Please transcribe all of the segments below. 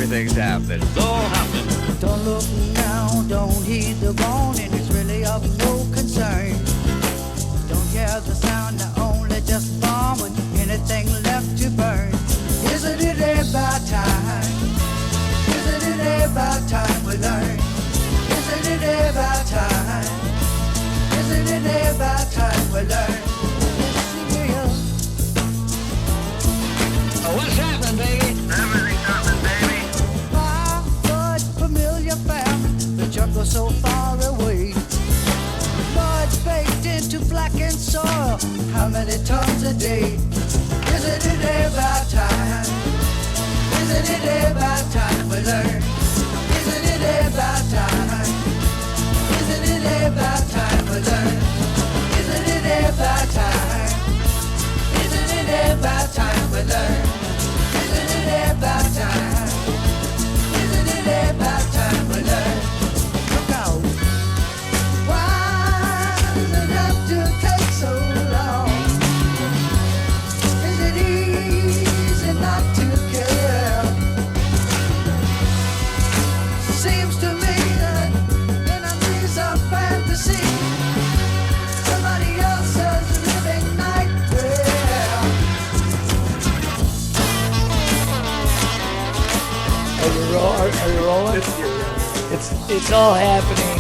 everything's happening. It's all happening. Don't look now, don't heed the warning. It's really of no concern. Don't hear the sound, they're only just bombing. Anything left to burn. Isn't it about time? Isn't it about time we learn? Isn't it about time? Isn't it about time we learn? Oh, what's happening, baby? Everything's happening, baby. My good familiar family, the jungle so far away. Blood baked into blackened soil. How many tons a day? Isn't it about time? Isn't it about time we learn? Isn't it about time? Isn't it about time we learn? Isn't it about time? Isn't it about time we learn? Isn't it about time? Isn't it about time we learn? Look out! Why does it have to take so long? Is it easy not to care? Seems to me that enemies of fantasy, somebody else's living nightmare. Are you rolling? It's all happening.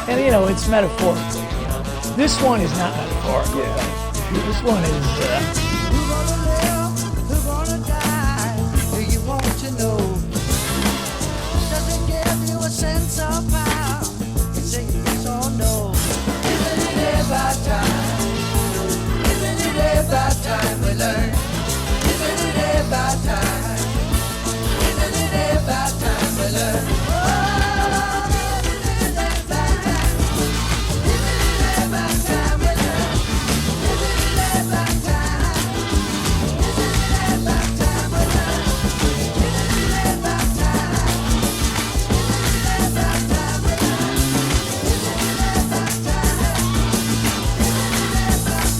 And you know, it's metaphorically. You know, this one is not metaphorical. Yeah. This one is. Who's gonna live? Who's gonna die? Do you want to know? Does it give you a sense of power? You say yes or no. Isn't it about time? Isn't it about time we learn? Isn't it about time? Isn't it about time we learn? Oh, isn't it about time? Isn't it about time we learn? Isn't it about time? Isn't it about time we learn? Isn't it about time? Isn't it about time we learn? Isn't it about time?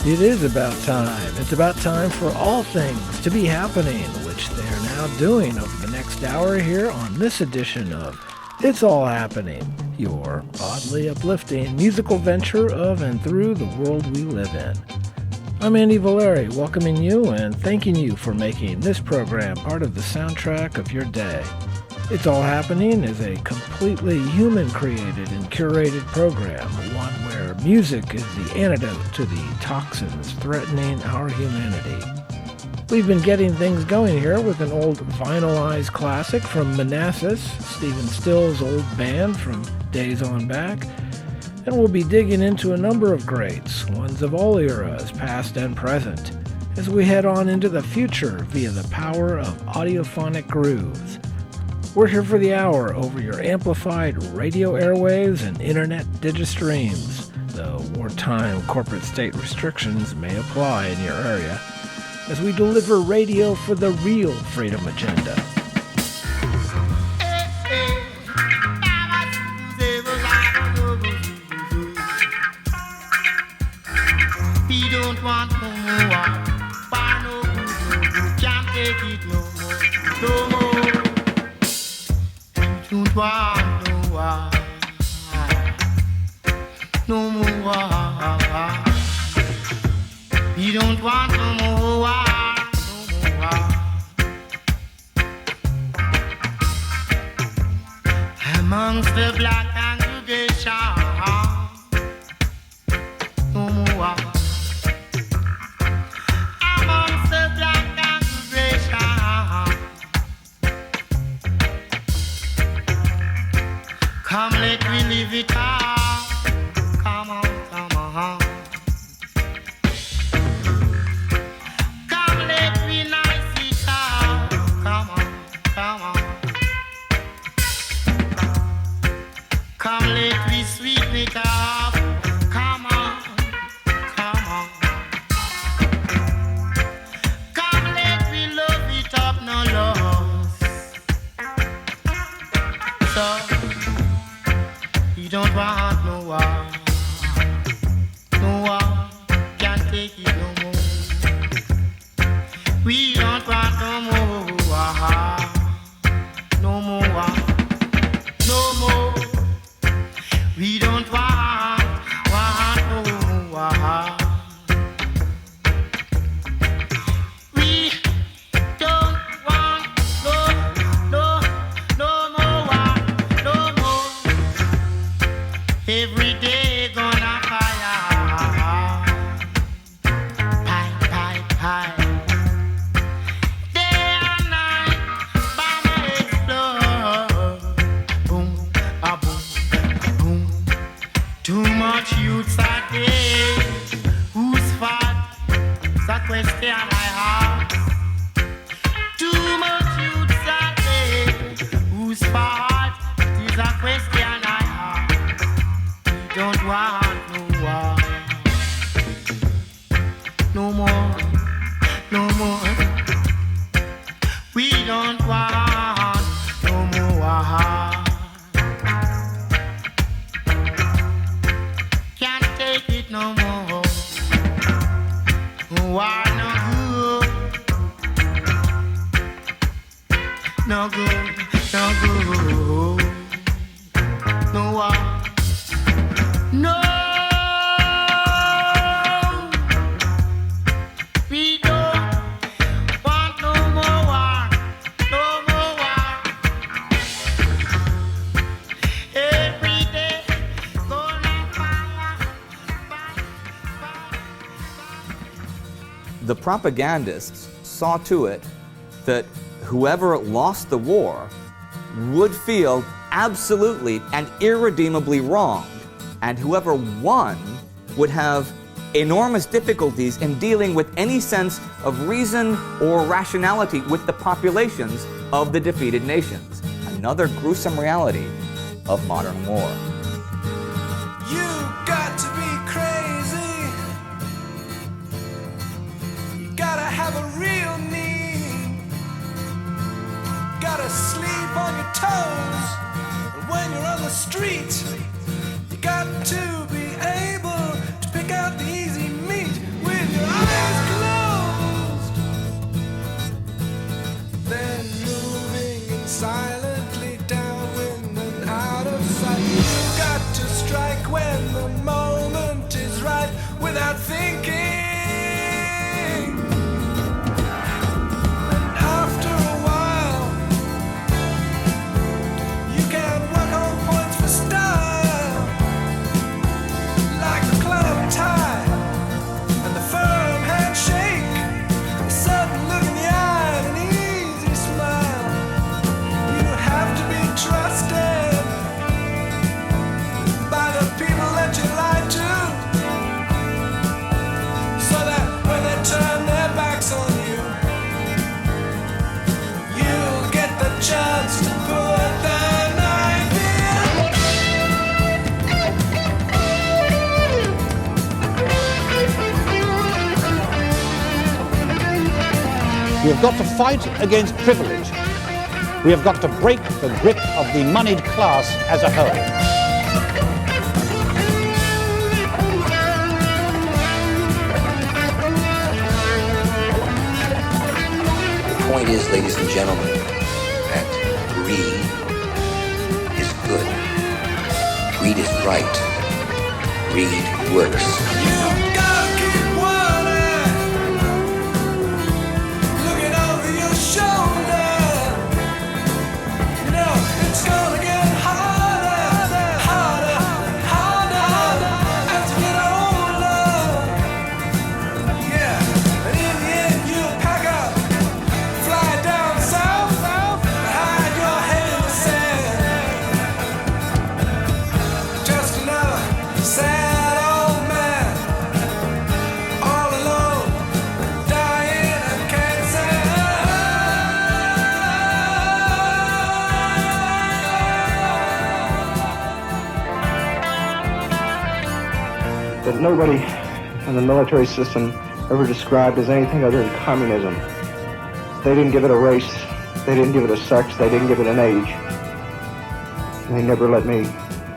It is about time. It's about time for all things to be happening, which they are now doing over the next hour here on this edition of It's All Happening, your oddly uplifting musical venture of and through the world we live in. I'm Andy Valeri, welcoming you and thanking you for making this program part of the soundtrack of your day. It's All Happening is a completely human-created and curated program, one where music is the antidote to the toxins threatening our humanity. We've been getting things going here with an old vinylized classic from Manassas, Stephen Still's old band from days on back, and we'll be digging into a number of greats, ones of all eras, past and present, as we head on into the future via the power of audiophonic grooves. We're here for the hour over your amplified radio airwaves and internet digistreams, though wartime corporate state restrictions may apply in your area, as we deliver radio for the real freedom agenda. We don't want no more, why no good, can't take it no more. Don't want no war, no more war. We don't want no more war, no more war. Amongst the black congregation, no more war. Amongst the black congregation. Come, let me live it out. Come on, come on. Come, let me nice it out. Come on, come on. Come, let me sweeten it up. Come on, come on. Come, let me love it up, no loss. so. We don't want no war. No war, can't take it no more. We don't want no more war. No more war. No more. We don't want no war. We don't want no more war. No more. Every day gonna fire. Pie. Day and night, bomb explode. Boom, a boom, a boom. Too much youths are dead. Who's fault? It's a question I have. Too much youths are dead. Who's fault? It's a question I have. We don't want no war. No more. No more. We don't want no more war. Can't take it no more. War no good. No good. No good. No war. No. We don't want no more war. No more war. Every day gonna fire. The propagandists saw to it that whoever lost the war would feel absolutely and irredeemably wronged, and whoever won would have enormous difficulties in dealing with any sense of reason or rationality with the populations of the defeated nations. Another gruesome reality of modern war. You got to be crazy. You gotta have a real need. Gotta sleep on your toes. And when you're on the street, you got to be able to pick out the easy meat with your eyes closed. Then moving in silently downwind and out of sight. You got to strike when the moment is right without thinking. And after a while, you can work on points for style, like a club tie and the firm handshake, a sudden look in the eye and an easy smile. You have to be trusted by the people that you lie to, so that when they turn their backs on you, you'll get the chance to put the knife We have got to fight against privilege. We have got to break the grip of the moneyed class as a whole. The point is, ladies and gentlemen, that greed is good. Greed is right. Greed works. You gotta keep running, looking over your shoulder. You know it's gonna get harder, harder, harder as you get older. Yeah, and in the end you'll pack up, fly down south, and hide your head in the sand. Just another sad old man, all alone, dying of cancer. That nobody in the military system ever described as anything other than communism. They didn't give it a race, they didn't give it a sex, they didn't give it an age. And they never let me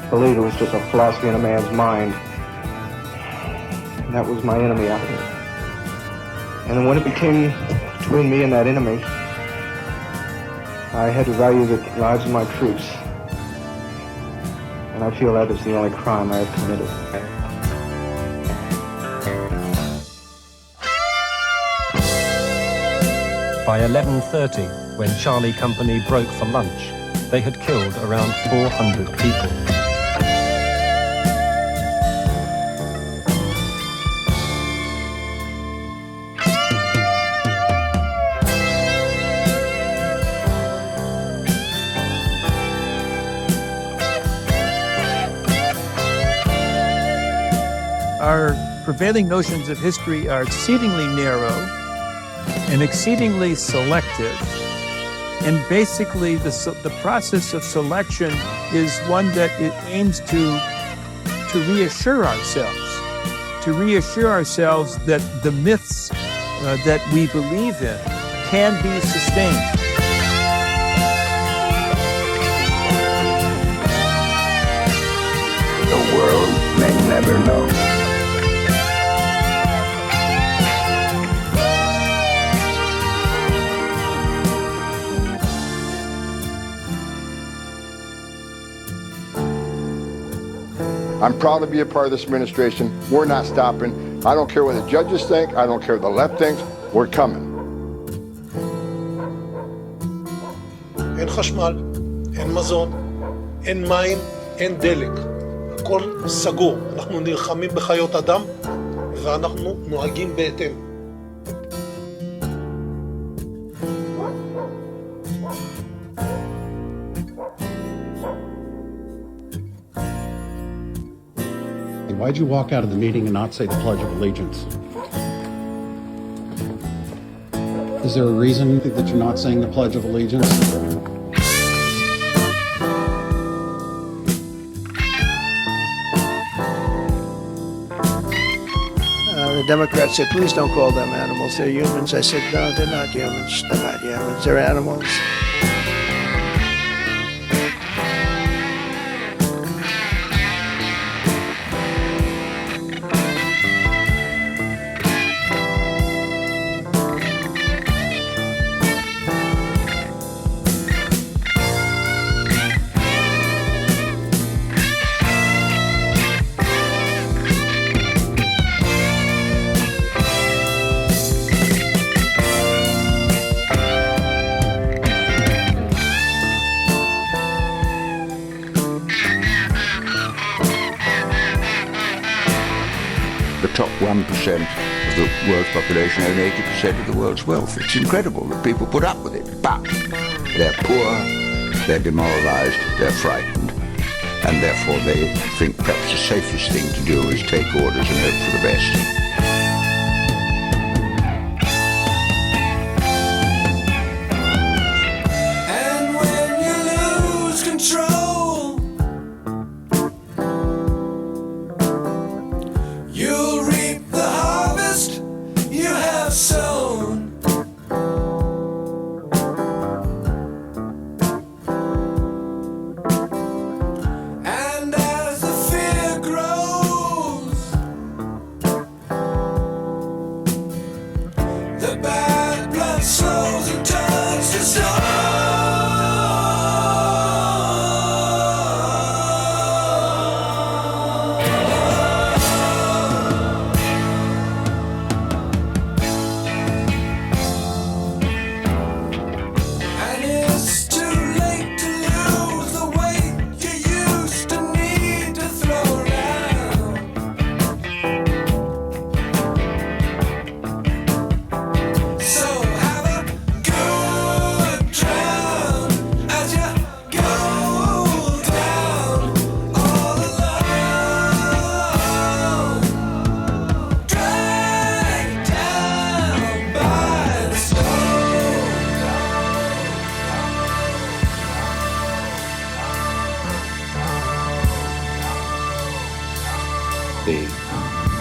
believe it was just a philosophy in a man's mind. And that was my enemy out here. And then when it became between me and that enemy, I had to value the lives of my troops. And I feel that is the only crime I have committed. By 11:30, when Charlie Company broke for lunch, they had killed around 400 people. Our prevailing notions of history are exceedingly narrow and exceedingly selective. And basically, the process of selection is one that it aims to reassure ourselves that the myths that we believe in can be sustained. The world may never know. I'm proud to be a part of this administration. We're not stopping. I don't care what the judges think. I don't care what the left thinks. We're coming. אין חשמל, אין מזון, אין מים, אין דלק. הכל סגור. אנחנו נלחמים בחיות אדם ואנחנו נוהגים בהתאם. Why'd you walk out of the meeting and not say the Pledge of Allegiance? Is there a reason that you're not saying the Pledge of Allegiance? The Democrats said, please don't call them animals, they're humans. I said, no, they're not humans. They're not humans, they're animals. Top 1% of the world's population own 80% of the world's wealth. It's incredible that people put up with it. But they're poor, they're demoralized, they're frightened, and therefore they think perhaps the safest thing to do is take orders and hope for the best.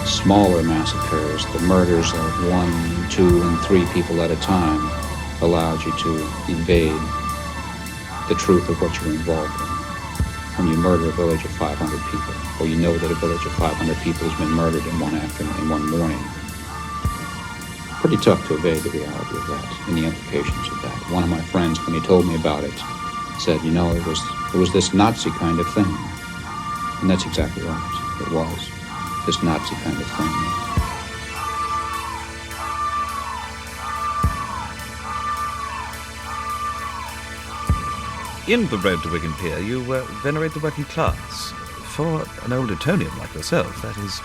Smaller massacres, the murders of 1, 2, and 3 people at a time allowed you to evade the truth of what you're involved in. when you murder a village of 500 people, or you know that a village of 500 people has been murdered in one afternoon, in one morning. Pretty tough to evade the reality of that and the implications of that. One of my friends, when he told me about it, said, you know, it was this Nazi kind of thing. And that's exactly right. It was this Nazi kind of thing. In The Road to Wigan Pier, you venerate the working class. For an old Etonian like yourself, that is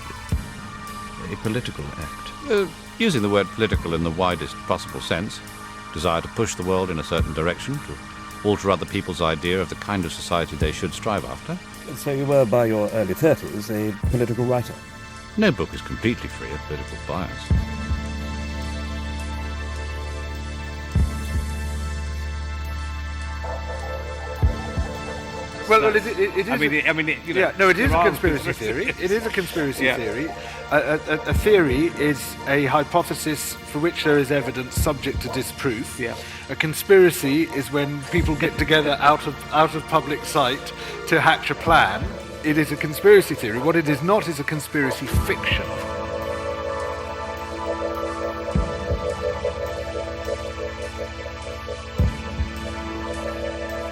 a political act. Using the word political in the widest possible sense, desire to push the world in a certain direction, to alter other people's idea of the kind of society they should strive after. So you were, by your early 30s, a political writer? No book is completely free of political bias. Well, it is. You know, yeah, no, it is a conspiracy theory. It is a conspiracy theory. A theory is a hypothesis for which there is evidence subject to disproof. Yeah. A conspiracy is when people get together out of public sight to hatch a plan. It is a conspiracy theory. What it is not is a conspiracy fiction.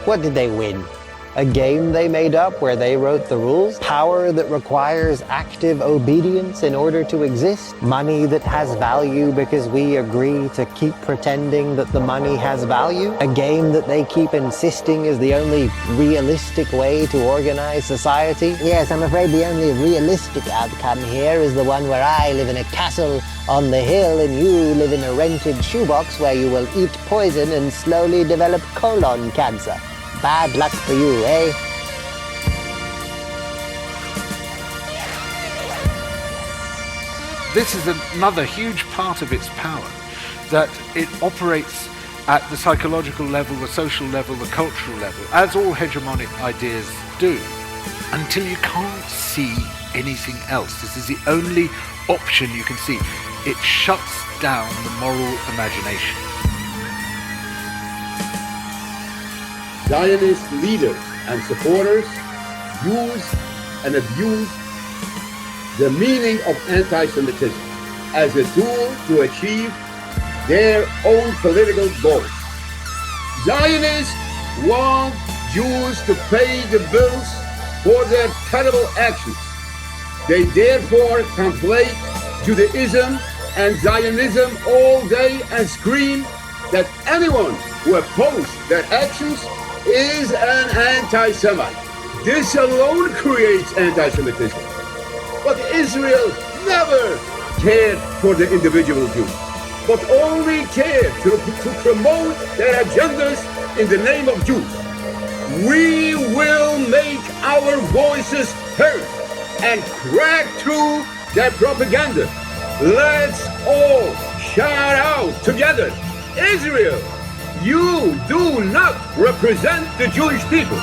What did they win? A game they made up where they wrote the rules? Power that requires active obedience in order to exist? Money that has value because we agree to keep pretending that the money has value? A game that they keep insisting is the only realistic way to organize society? Yes, I'm afraid the only realistic outcome here is the one where I live in a castle on the hill and you live in a rented shoebox where you will eat poison and slowly develop colon cancer. Bad luck for you, eh? This is another huge part of its power, that it operates at the psychological level, the social level, the cultural level, as all hegemonic ideas do, until you can't see anything else. This is the only option you can see. It shuts down the moral imagination. Zionist leaders and supporters use and abuse the meaning of anti-Semitism as a tool to achieve their own political goals. Zionists want Jews to pay the bills for their terrible actions. They therefore conflate Judaism and Zionism all day and scream that anyone who opposes their actions is an anti-Semite. This alone creates anti-Semitism. But Israel never cared for the individual Jew, but only cared to promote their agendas in the name of Jews. We will make our voices heard and crack through their propaganda. Let's all shout out together, Israel, you do not represent the Jewish people.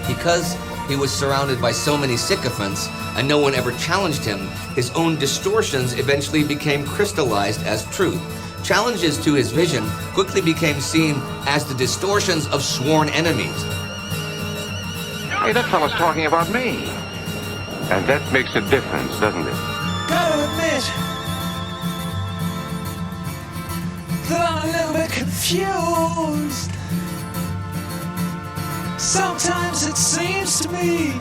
Because he was surrounded by so many sycophants and no one ever challenged him, his own distortions eventually became crystallized as truth. Challenges to his vision quickly became seen as the distortions of sworn enemies. Hey, that fellow's talking about me. And that makes a difference, doesn't it? Gotta admit that I'm a little bit confused. Sometimes it seems to me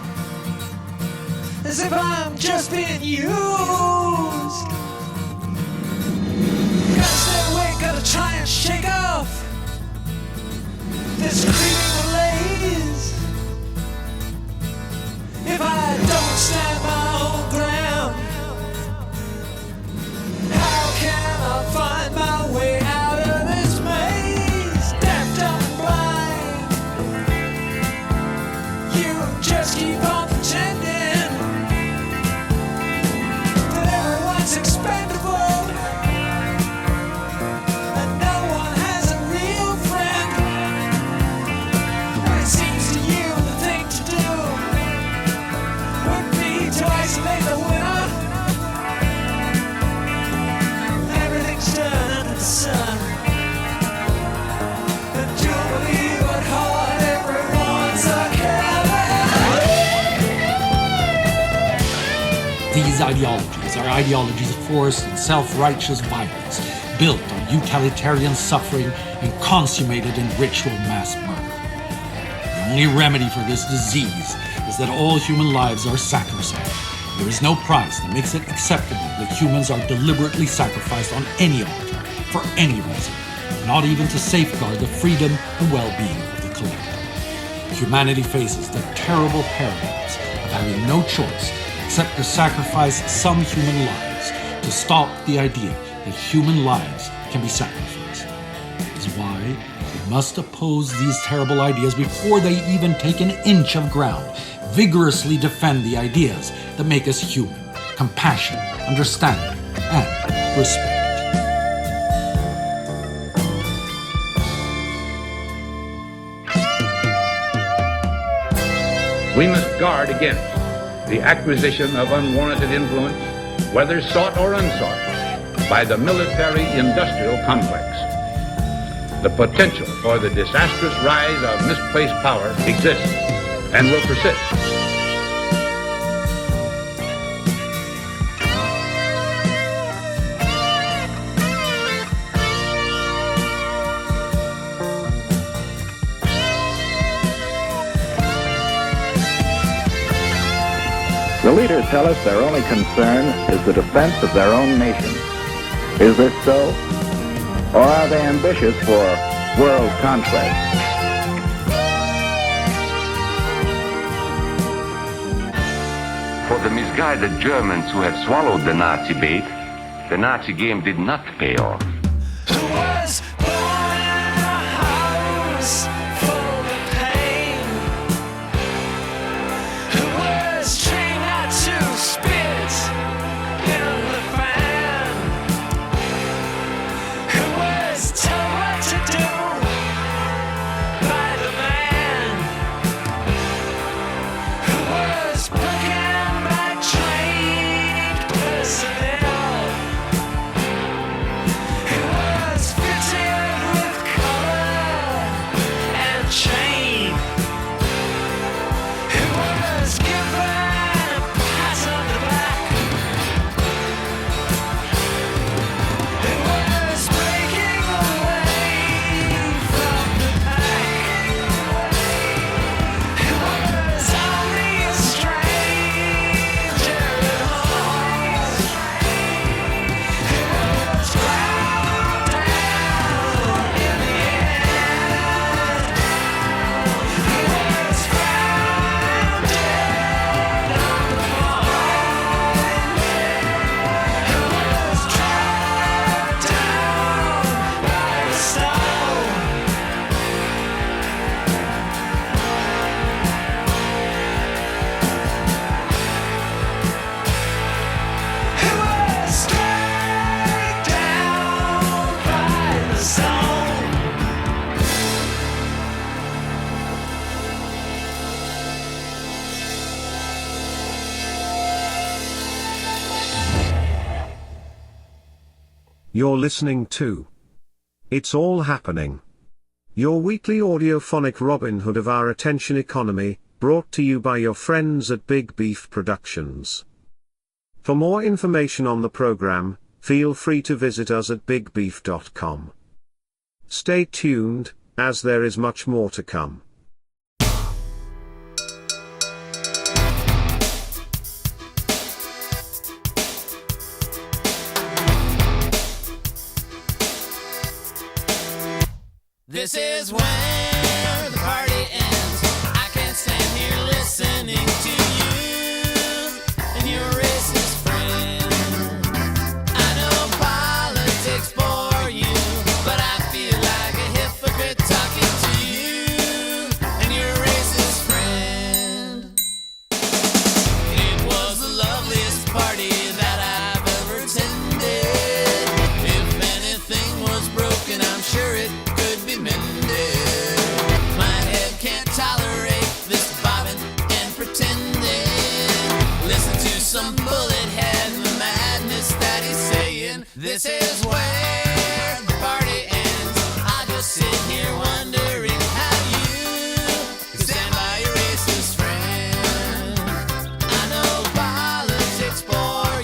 as if I'm just being used. Gotta stay awake, gotta try and shake off this creeping malaise. If I don't stand my own ground, how can I find my way out of this maze? Deaf, dumb, and blind, you just keep on pretending that everyone's expecting ideologies are ideologies of forced and self-righteous violence, built on utilitarian suffering and consummated in ritual mass murder. The only remedy for this disease is that all human lives are sacrosanct. There is no price that makes it acceptable that humans are deliberately sacrificed on any altar, for any reason, not even to safeguard the freedom and well-being of the collective. Humanity faces the terrible paradox of having no choice except to sacrifice some human lives to stop the idea that human lives can be sacrificed. That is why we must oppose these terrible ideas before they even take an inch of ground. Vigorously defend the ideas that make us human, compassionate, understanding, and respect. We must guard against the acquisition of unwarranted influence, whether sought or unsought, by the military-industrial complex. The potential for the disastrous rise of misplaced power exists and will persist. The leaders tell us their only concern is the defense of their own nation. Is this so? Or are they ambitious for world conquest? For the misguided Germans who had swallowed the Nazi bait, the Nazi game did not pay off. You're listening to It's All Happening, your weekly audiophonic Robin Hood of our attention economy, brought to you by your friends at Big Beef Productions. For more information on the program, feel free to visit us at bigbeef.com. Stay tuned, as there is much more to come. This is where the party ends. I can't stand here listening to you and your racist friend. I know politics bore you, but I feel like a hypocrite talking to you and your racist friend. It was the loveliest party that I've ever attended. If anything was broken, I'm sure it could be mended. My head can't tolerate this bobbing and pretending. Listen to some bullet head and the madness that he's saying. This is where the party ends. I just sit here wondering how you can stand by your racist friend. I know politics bore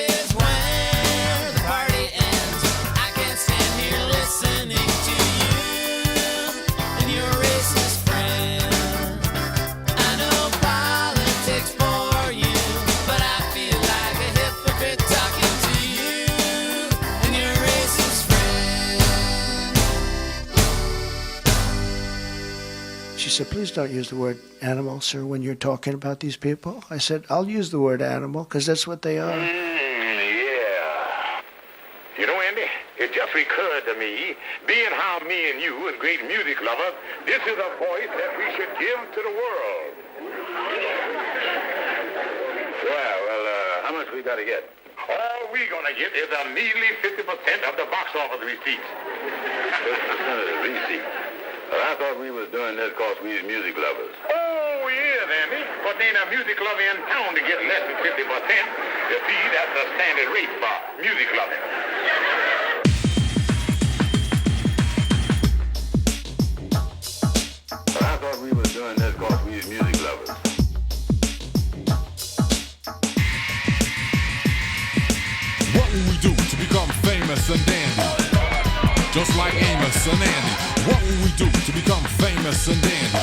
is where the party ends. I can't stand here listening to you and your racist friend. I know politics for you, but I feel like a hypocrite talking to you and your racist friend. She said, please don't use the word animal, sir, when you're talking about these people. I said, I'll use the word animal, because that's what they are. Yeah. You know, Andy, it just recurred to me, being how me and you as great music lovers, this is a voice that we should give to the world. Well, how much we got to get? All we gonna get is a measly 50% of the box office receipts. 50% of the receipts. Well, I thought we was doing this because we is music lovers. Oh, yes, Andy. But there ain't a music lover in town to get less than 50%. You see, that's the standard rate for music loving. Well, I thought we was doing this because we is music lovers. What will we do to become famous and dandy? Just like Amos and Andy. What will we do to become famous and dandy?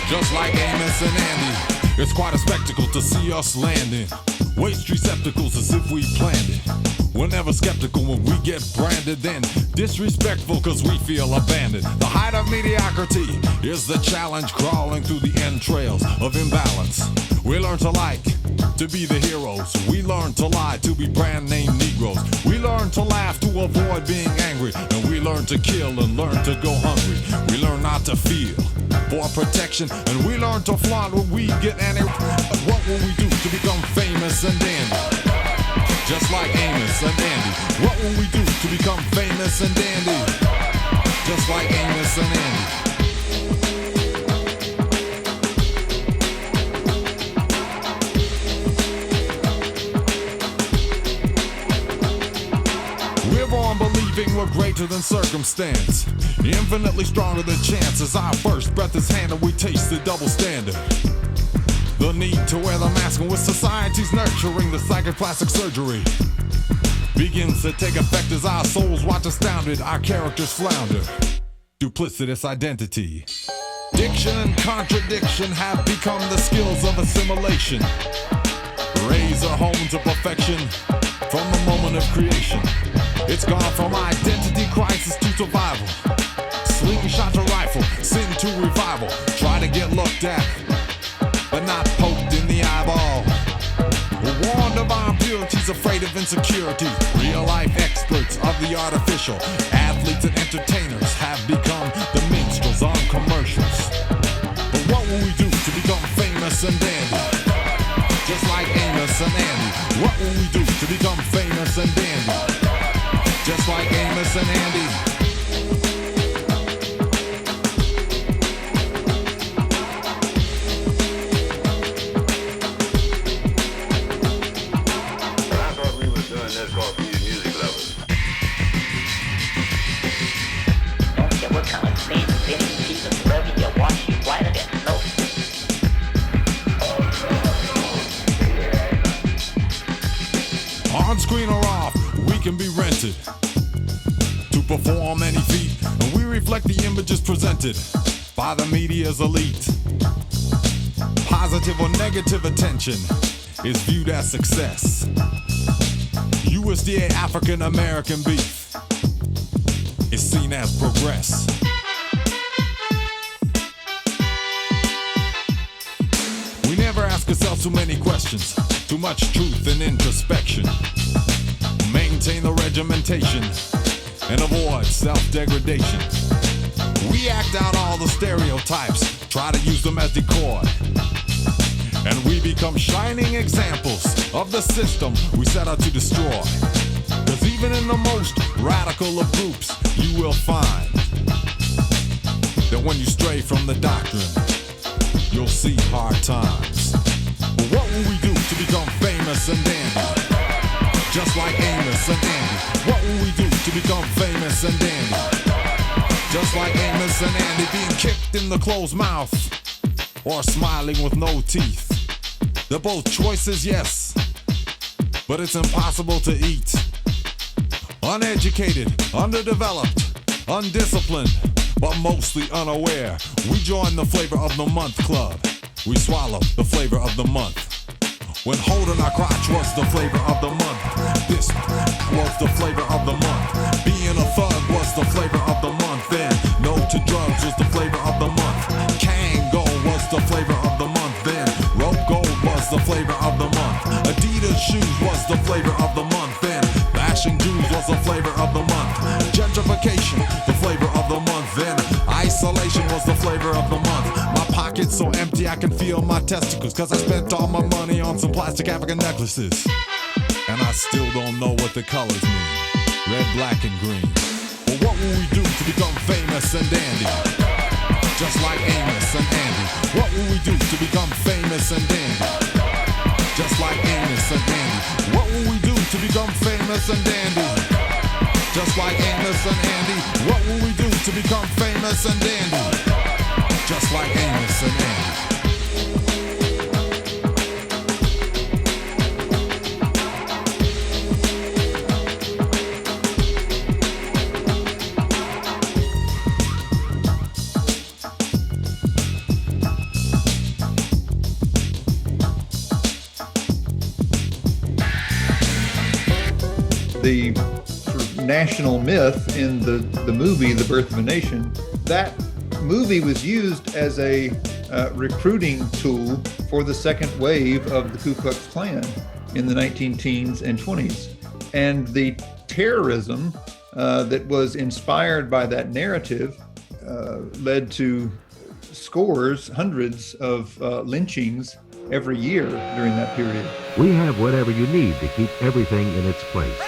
Just like Amos and Andy. It's quite a spectacle to see us landing. Waste receptacles as if we planned it. We're never skeptical when we get branded, then disrespectful cause we feel abandoned. The height of mediocrity is the challenge crawling through the entrails of imbalance. We learn to like to be the heroes. We learn to lie to be brand name Negroes. We learn to laugh to avoid being angry. And we learn to kill and learn to go hungry. We learn not to feel for protection. And we learn to flaunt when we get any. What will we do to become famous and dandy? Just like Amos and Andy. What will we do to become famous and dandy? Just like Amos and Andy. We're greater than circumstance, infinitely stronger than chance. As our first breath is handed, we taste the double standard. The need to wear the mask, and with society's nurturing, the psychoplastic surgery begins to take effect as our souls watch astounded, our characters flounder. Duplicitous identity. Diction and contradiction have become the skills of assimilation. Razor home to perfection from the moment of creation. It's gone from identity crisis to survival. Slingshot to rifle, sin to revival. Try to get looked at, but not poked in the eyeball. Warned of our impurities, afraid of insecurity. Real life experts of the artificial. Athletes and entertainers have become the minstrels on commercials. But what will we do to become famous and dandy? Just like Amos and Andy. What will we do to become famous and dandy? Just like Amos and Andy. I thought we was doing this because we was music lovers. Don't care what kind of thing, Jesus, wherever you watch, you whiter than snow. On screen or off, we can be rented to perform any feat, and we reflect the images presented by the media's elite. Positive or negative attention is viewed as success. USDA African American beef is seen as progress. We never ask ourselves too many questions, too much truth and introspection. Maintain the regimentation and avoid self-degradation. We act out all the stereotypes, try to use them as decoy. And we become shining examples of the system we set out to destroy. Cause even in the most radical of groups, you will find that when you stray from the doctrine, you'll see hard times. But what will we do to become famous and dandy? Just like Amos and Andy. What will we do to become famous and dandy? Just like Amos and Andy, being kicked in the closed mouth or smiling with no teeth. They're both choices, yes, but it's impossible to eat. Uneducated, underdeveloped, undisciplined, but mostly unaware. We join the Flavor of the Month Club. We swallow the flavor of the month. When holding our crotch was the flavor of the month. This was the flavor of the month. Being a thug was the flavor of the month. Then no to drugs was the flavor of the month. Kango was the flavor of the month. Then rope gold was the flavor of the month. Adidas shoes was the flavor of the month. Then bashing Jews was the flavor of the month. Gentrification, the flavor of the month. Then isolation was the flavor of the month. My pocket's so empty I can feel my testicles, cause I spent all my money on some plastic African necklaces. And I still don't know what the colors mean. Red, black, and green. But what will we do to become famous and dandy? Just like Amos and Andy. What will we do to become famous and dandy? Just like Amos and Andy. What will we do to become famous and dandy? Just like Amos and Andy. What will we do to become famous and dandy? Just like Amos and Andy. The sort of national myth in the movie The Birth of a Nation, that movie was used as a recruiting tool for the second wave of the Ku Klux Klan in the 19-teens and 20s. And the terrorism that was inspired by that narrative led to scores, hundreds of lynchings every year during that period. We have whatever you need to keep everything in its place.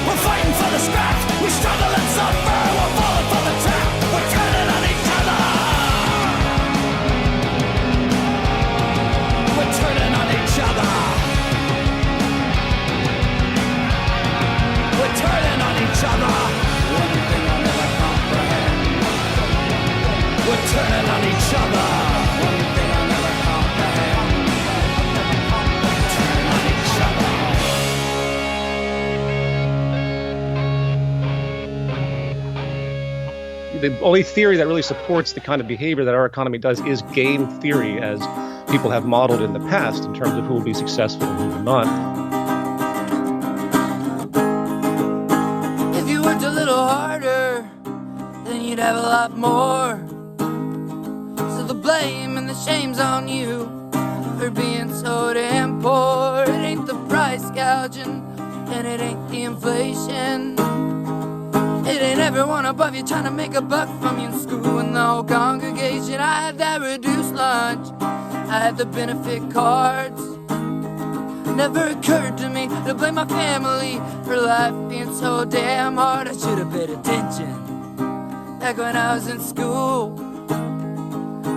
We're The only theory that really supports the kind of behavior that our economy does is game theory, as people have modeled in the past in terms of who will be successful and who will not. If you worked a little harder, then you'd have a lot more. So the blame and the shame's on you for being so damn poor. It ain't the price gouging, and it ain't the inflation. It ain't everyone above you trying to make a buck from you in school and the whole congregation. I had that reduced lunch, I had the benefit cards. Never occurred to me to blame my family for life being so damn hard. I should have paid attention back when I was in school.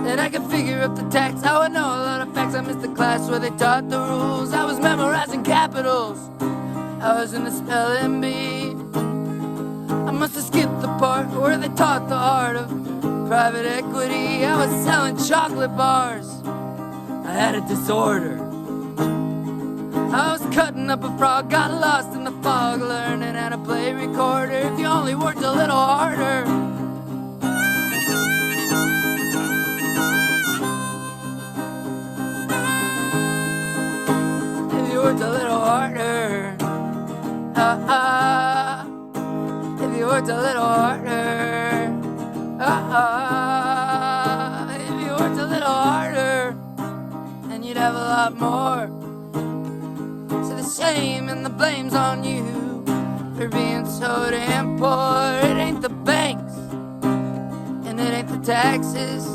Then I could figure up the tax. I would know a lot of facts. I missed the class where they taught the rules. I was memorizing capitals, I was in the spelling bee. I must have skipped the part where they taught the art of private equity. I was selling chocolate bars, I had a disorder. I was cutting up a frog, got lost in the fog, learning how to play recorder. If you only worked a little harder. If you worked a little harder. If you worked a little harder. If you worked a little harder, then you'd have a lot more. So the shame and the blame's on you for being so damn poor. It ain't the banks, and it ain't the taxes.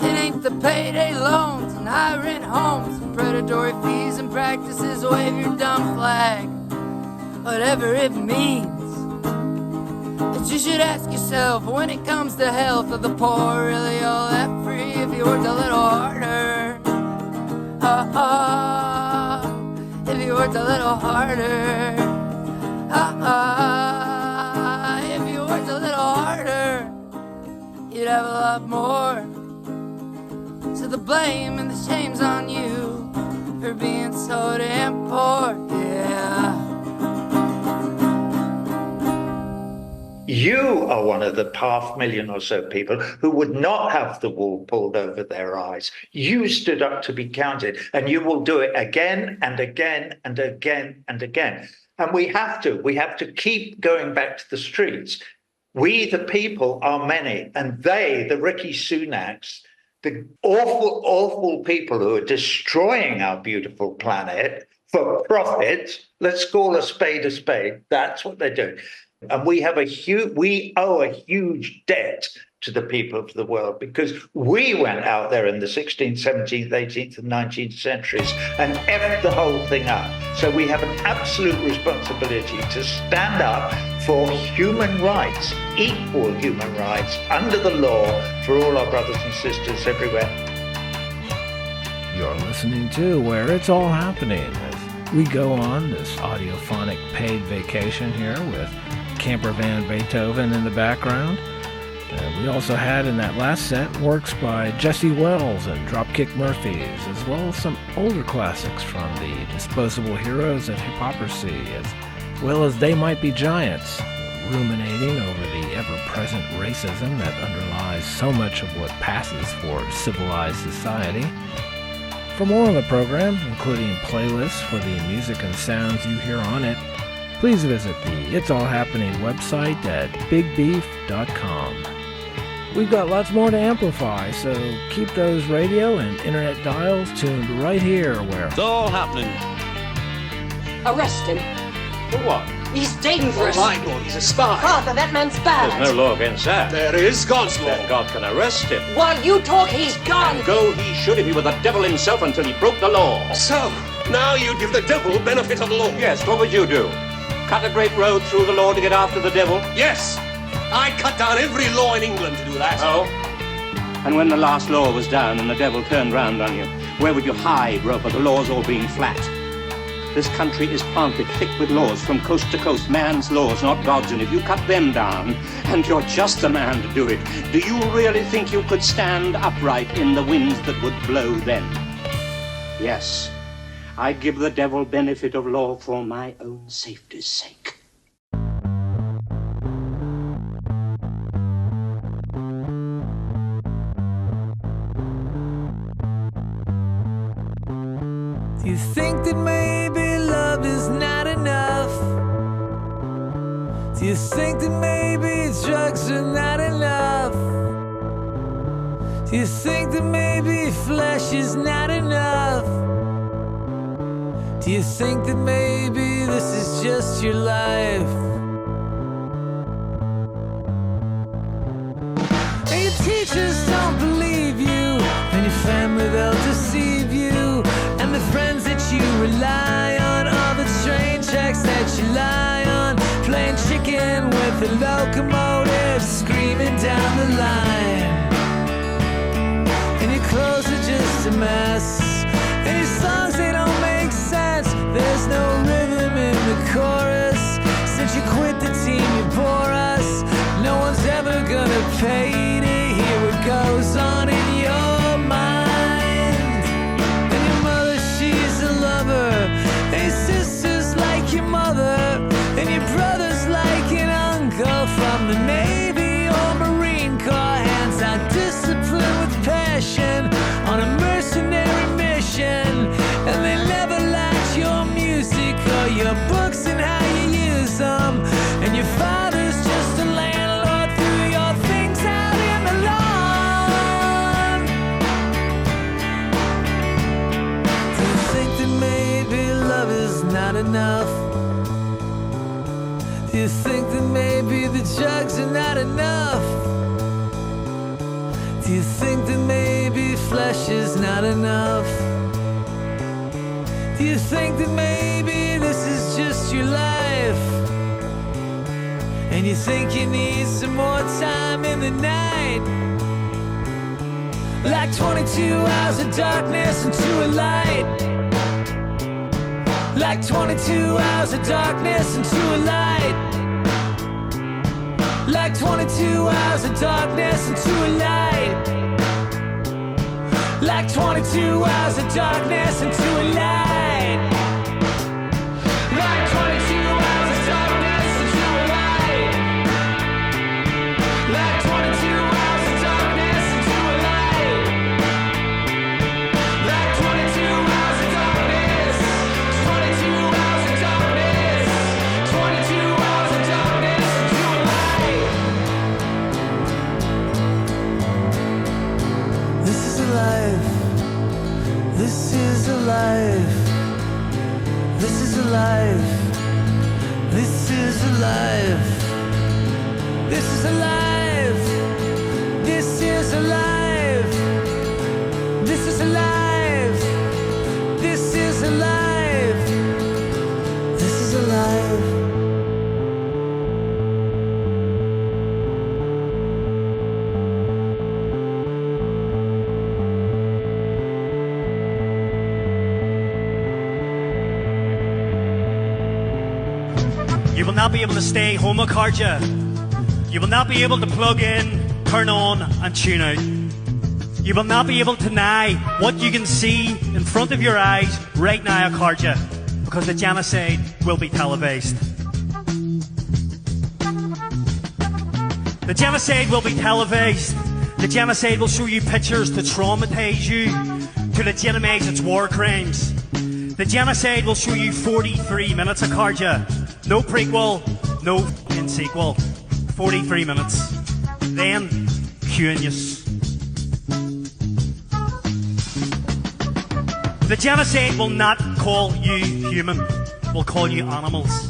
It ain't the payday loans and high rent homes and predatory fees and practices. Wave your dumb flag, whatever it means. But you should ask yourself, when it comes to health, are the poor really all that free? If you worked a little harder, if you worked a little harder, if you worked a little harder, you'd have a lot more. So the blame and the shame's on you for being so damn poor, yeah. You are one of the 500,000 or so people who would not have the wool pulled over their eyes. You stood up to be counted, and you will do it again and again and again and again. And we have to keep going back to the streets. We, the people, are many, and they, the Rishi Sunaks, the awful, awful people who are destroying our beautiful planet for profit. Let's call a spade a spade. That's what they're doing. And we owe a huge debt to the people of the world, because we went out there in the 16th, 17th, 18th and 19th centuries and effed the whole thing up. So we have an absolute responsibility to stand up for human rights, equal human rights under the law for all our brothers and sisters everywhere. You're listening to Where It's All Happening as we go on this audiophonic paid vacation here with camper van Beethoven in the background. We also had in that last set works by Jesse Wells and Dropkick Murphys, as well as some older classics from the Disposable Heroes and Hiphoprisy, as well as They Might Be Giants, ruminating over the ever-present racism that underlies so much of what passes for civilized society. For more on the program, including playlists for the music and sounds you hear on it, please visit the It's All Happening website at bigbeef.com. We've got lots more to amplify, so keep those radio and internet dials tuned right here where It's all happening. Arrest him. For what? He's dangerous. Oh, my Lord, he's a spy. Father, that man's bad. There's no law against that. There is God's law. Then God can arrest him. While you talk, he's gone. And go he should if he were the devil himself until he broke the law. So, now you give the devil benefit of the law. Yes, what would you do? Cut a great road through the law to get after the devil? Yes. I'd cut down every law in England to do that. Oh? And when the last law was down and the devil turned round on you, where would you hide, Roper, the laws all being flat? This country is planted thick with laws from coast to coast, man's laws, not God's, and if you cut them down, and you're just the man to do it, do you really think you could stand upright in the winds that would blow then? Yes, I give the devil benefit of law for my own safety's sake. you think that maybe love is not enough? Do you think that maybe drugs are not enough? Do you think that maybe flesh is not enough? Do you think that maybe this is just your life? And your teachers don't believe you, and your family, they'll deceive you, and the friends that you rely on are the train tracks that you lie on, playing chicken with the locomotive, screaming down the line. And your clothes are just a mess, and your songs, they don't make sense. There's no rhythm in the chorus. Since you quit the team, you bore us. No one's ever gonna pay to hear what goes on in your mind. And your mother, she's a lover, and your sister's like your mother, and your brother's like an uncle from the Navy or Marine Corps. Hands out discipline with passion on a mercenary mission, and they never liked your music or your books and how you use them. And your father's just a landlord, threw your things out in the lawn. Do you think that maybe love is not enough? Do you think that maybe the drugs are not enough? Do you think that maybe flesh is not enough? Do you think that maybe this is just your life? And you think you need some more time in the night? Like 22 hours of darkness into a light. Like 22 hours of darkness into a light. Like 22 hours of darkness into a light. Like 22 hours of darkness into a light. Like 22 hours of darkness into a light. Like 22 hours of darkness into a light. Like 22 hours of darkness. 22 hours of darkness. 22 hours of darkness into a light. This is a life. This is a life. This is a life. This is a life. This is a life. This is a life. This is a life. This is a life. This is a life. You will not be able to stay home, Akarja. You will not be able to plug in, turn on, and tune out. You will not be able to deny what you can see in front of your eyes right now, Akarja, because the genocide will be televised. The genocide will be televised. The genocide will show you pictures to traumatize you, to legitimize its war crimes. The genocide will show you 43 minutes, Akarja. No prequel, no f***ing sequel. 43 minutes. Then, curious. The genocide will not call you human. It will call you animals.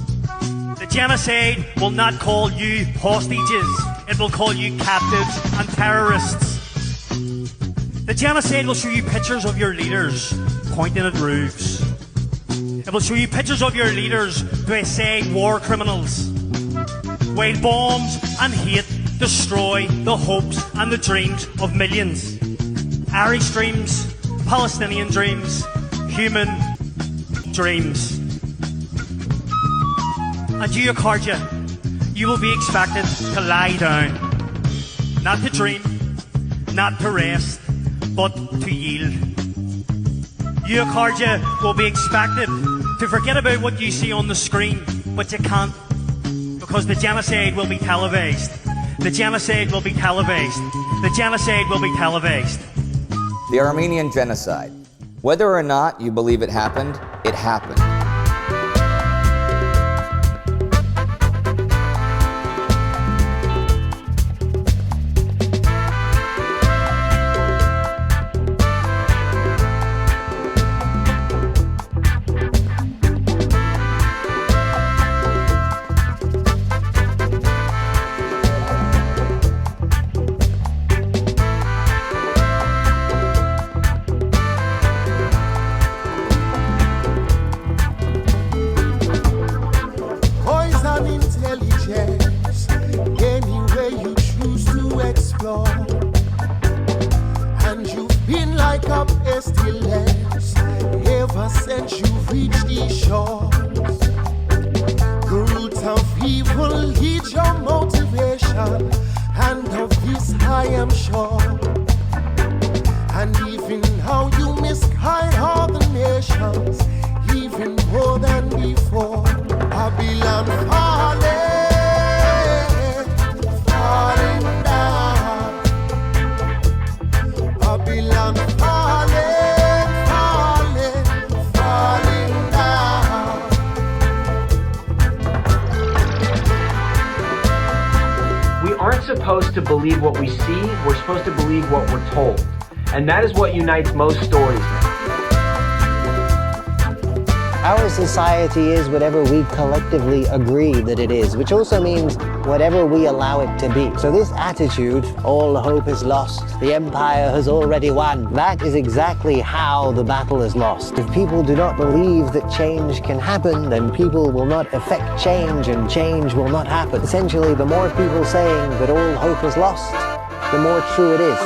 The genocide will not call you hostages. It will call you captives and terrorists. The genocide will show you pictures of your leaders pointing at roofs. It will show you pictures of your leaders beside war criminals, while bombs and hate destroy the hopes and the dreams of millions. Irish dreams, Palestinian dreams, human dreams. And you, Akarja, you will be expected to lie down, not to dream, not to rest, but to yield. You, Akarja, will be expected to forget about what you see on the screen, but you can't, because the genocide will be televised. The genocide will be televised. The genocide will be televised. The Armenian Genocide. Whether or not you believe it happened, it happened. What we see, we're supposed to believe what we're told. And that is what unites most stories now. Our society is whatever we collectively agree that it is, which also means whatever we allow it to be. So this attitude, all hope is lost, the empire has already won, that is exactly how the battle is lost. If people do not believe that change can happen, then people will not effect change and change will not happen. Essentially, the more people saying that all hope is lost, the more true it is.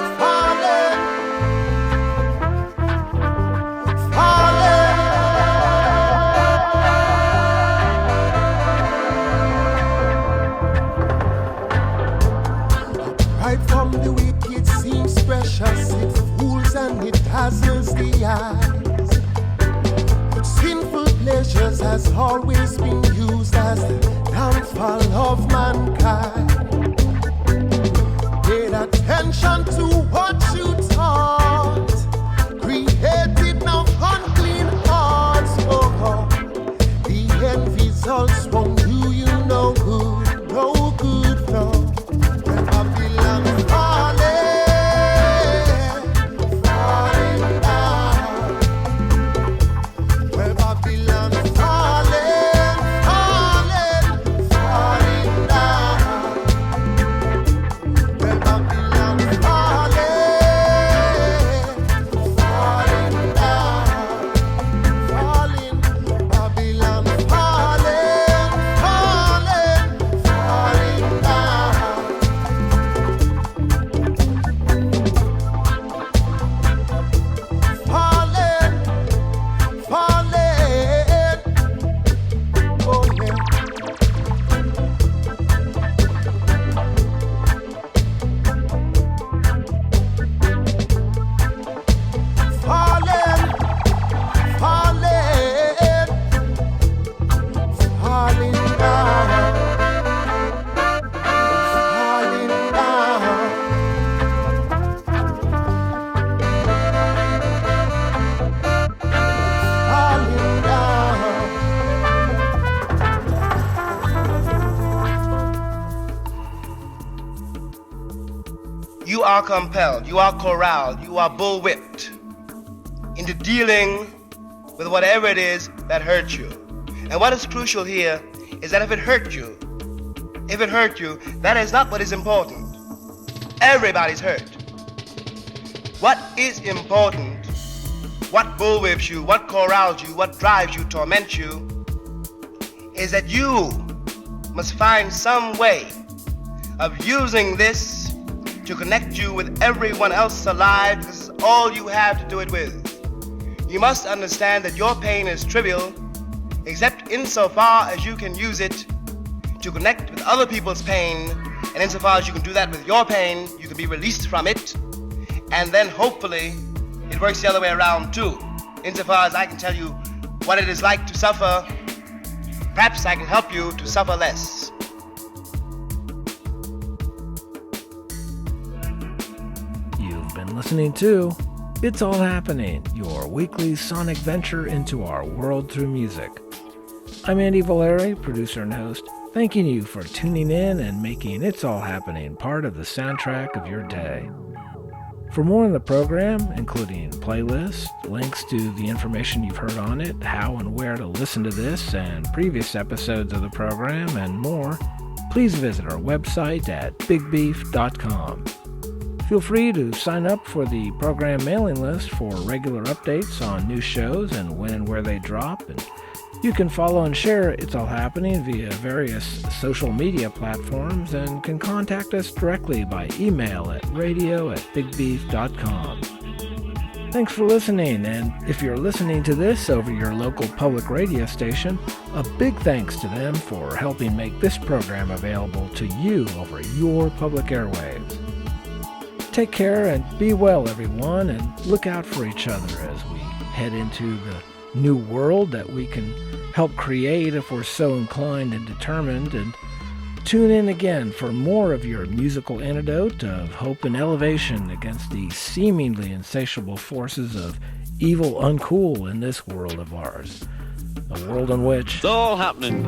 Has always been used as the downfall of mankind. Pay attention to what you taught, created no unclean hearts. Oh, the end results won't do you no good, no good, no. When Babylon falling down, when Babylon You are compelled, you are corralled, you are bullwhipped into dealing with whatever it is that hurt you. And what is crucial here is that if it hurt you, that is not what is important. Everybody's hurt. What is important, what bullwhips you, what corrals you, what drives you, torments you, is that you must find some way of using this to connect you with everyone else alive. This is all you have to do it with. You must understand that your pain is trivial, except insofar as you can use it to connect with other people's pain, and insofar as you can do that with your pain, you can be released from it, and then hopefully it works the other way around too. Insofar as I can tell you what it is like to suffer, perhaps I can help you to suffer less. You've been listening to It's All Happening, your weekly sonic venture into our world through music. I'm Andy Valeri, producer and host, thanking you for tuning in and making It's All Happening part of the soundtrack of your day. For more on the program, including playlists, links to the information you've heard on it, how and where to listen to this and previous episodes of the program, and more, please visit our website at bigbeef.com. Feel free to sign up for the program mailing list for regular updates on new shows and when and where they drop, and you can follow and share It's All Happening via various social media platforms and can contact us directly by email at radio@bigbeef.com. Thanks for listening, and if you're listening to this over your local public radio station, a big thanks to them for helping make this program available to you over your public airwaves. Take care and be well, everyone, and look out for each other as we head into the new world that we can help create if we're so inclined and determined, and tune in again for more of your musical antidote of hope and elevation against the seemingly insatiable forces of evil uncool in this world of ours. A world in which it's all happening.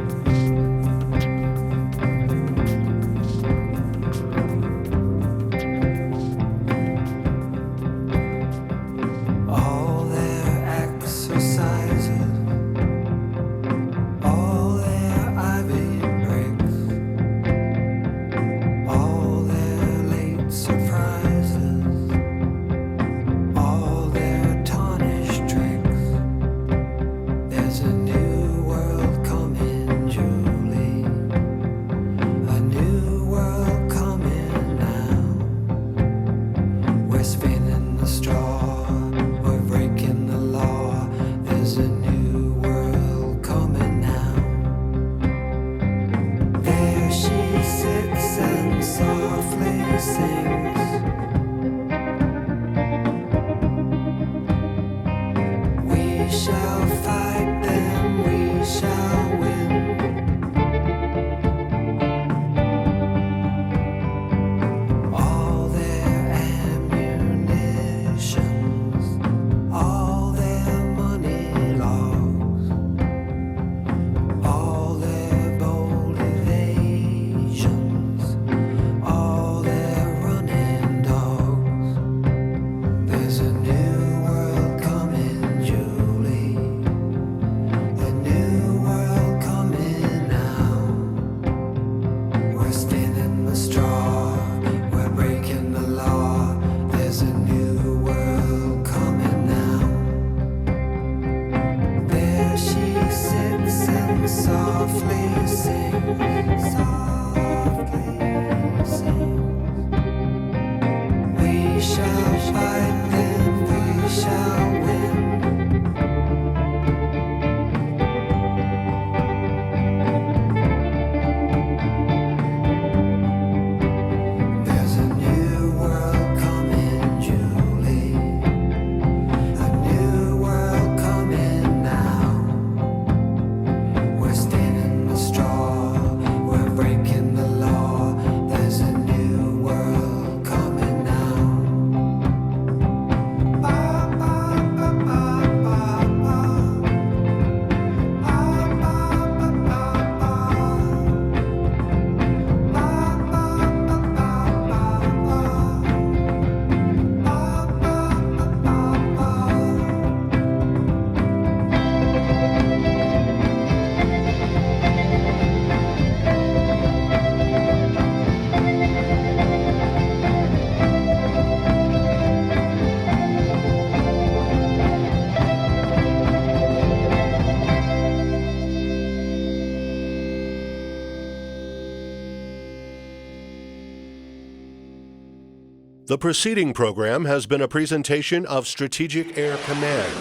The preceding program has been a presentation of Strategic Air Command,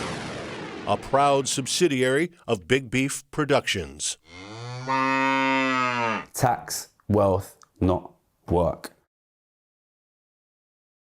a proud subsidiary of Big Beef Productions. Tax wealth, not work.